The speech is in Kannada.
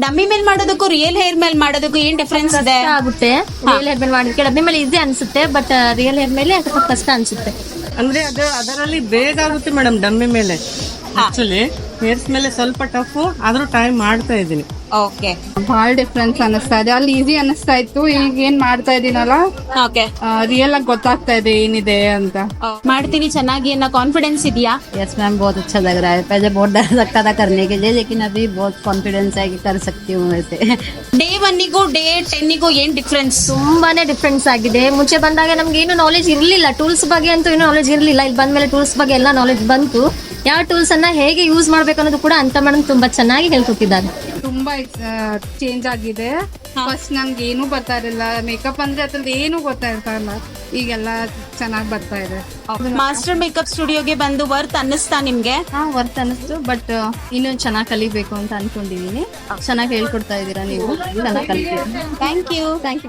ಡಮ್ಮಿ ಮೇಲ್ ಮಾಡೋದಕ್ಕೂ ರಿಯಲ್ ಹೇರ್ ಮೇಲ್ ಮಾಡೋದಕ್ಕೂ ಏನ್ ಡಿಫ್ರೆನ್ಸ್ ಇದೆ? ಆಗುತ್ತೆ ರಿಯಲ್ ಹೇರ್ ಮೇಲೆ ಮಾಡೋದಕ್ಕೆ ಡಬ್ಬಿ ಮೇಲೆ ಈಸಿ ಅನ್ಸುತ್ತೆ, ಬಟ್ ರಿಯಲ್ ಹೇರ್ ಮೇಲೆ ಸ್ವಲ್ಪ ಕಷ್ಟ ಅನ್ಸುತ್ತೆ. ಅಂದ್ರೆ ಅದು ಅದರಲ್ಲಿ ಬೇಗ ಆಗುತ್ತೆ ಮೇಡಮ್ ಡಮ್ಮಿ ಮೇಲೆ. ಆಕ್ಚುಲಿ ಹೇರ್ಸ್ ಮೇಲೆ ಸ್ವಲ್ಪ ಟಫ್ ಆದ್ರೂ ಟೈಮ್ ಮಾಡ್ತಾ ಇದ್ದೀನಿ. ಓಕೆ ಬಹಳ ಡಿಫ್ರೆನ್ಸ್ ಅನಿಸ್ತಾ ಇದೆ. ಅಲ್ಲಿ ಈಸಿ ಅನಿಸ್ತಾ ಇತ್ತು, ಈಗ ಏನ್ ಮಾಡ್ತಾ ಇದೀನಲ್ಲ ಓಕೆ ರಿಯಲ್ ಆಗಿ ಗೊತ್ತಾಗ್ತಾ ಇದೆ ಏನಿದೆ ಅಂತ. ಮಾಡ್ತೀನಿ ಚೆನ್ನಾಗಿ ಅನ್ನೋ ಕಾನ್ಫಿಡೆನ್ಸ್ ಇದೆಯಾ? यस मैम, बहुत अच्छा लग रहा है. पहले बहुत डर लगता था करने के लिए, लेकिन अभी बहुत कॉन्फिडेंस है कि कर सकती हूँ वैसे. ಡೇ 1 ಡೇ 10 ಏನ್ ಡಿಫ್ರೆನ್ಸ್? ತುಂಬಾನೇ ಡಿಫ್ರೆನ್ಸ್ ಆಗಿದೆ. ಮುಂಚೆ ಬಂದಾಗ ನಮ್ಗೆ ಏನು ನಾಲೆಜ್ ಇರ್ಲಿಲ್ಲ, ಟೂಲ್ಸ್ ಬಗ್ಗೆ ಅಂತೂ ಏನು ನಾಲೆಜ್ ಇರ್ಲಿಲ್ಲ. ಇಲ್ಲಿ ಬಂದ್ಮೇಲೆ ಟೂಲ್ಸ್ ಬಗ್ಗೆ ಎಲ್ಲ ನಾಲೆಜ್ ಬಂತು. ಯಾವ ಟೂಲ್ಸ್ ಅನ್ನ ಹೇಗೆ ಯೂಸ್ ಮಾಡ್ಬೇಕು ಅನ್ನೋದು ಕೂಡ ಅಂತ ಮೇಡಮ್ ತುಂಬಾ ಚೆನ್ನಾಗಿ ಹೇಳ್ಕೊಟ್ಟಿದ್ದಾರೆ. ತುಂಬಾ ಚೇಂಜ್ ಆಗಿದೆ. ಫಸ್ಟ್ ನಮ್ಗೆ ಏನು ಬರ್ತಾ ಇರಲಿಲ್ಲ, ಮೇಕಪ್ ಅಂದ್ರೆ ಅದ್ರದ್ದು ಏನು ಗೊತ್ತಾಗ್ತಾ ಇಲ್ಲ. ಈಗೆಲ್ಲ ಚೆನ್ನಾಗಿ ಬರ್ತಾ ಇದೆ. ಮಾಸ್ಟರ್ ಮೇಕಪ್ ಸ್ಟುಡಿಯೋಗೆ ಬಂದು ವರ್ತ್ ಅನ್ನಿಸ್ತಾ ನಿಮ್ಗೆ? ವರ್ತ್ ಅನಿಸ್ತು, ಬಟ್ ಇನ್ನೂ ಚೆನ್ನಾಗಿ ಕಲಿಬೇಕು ಅಂತ ಅನ್ಕೊಂಡಿದೀನಿ. ಚೆನ್ನಾಗಿ ಹೇಳ್ಕೊಡ್ತಾ ಇದ್ದೀರಾ ನೀವು, ಚೆನ್ನಾಗಿ ಕಲಿತೀವಿ. Thank you. Thank you.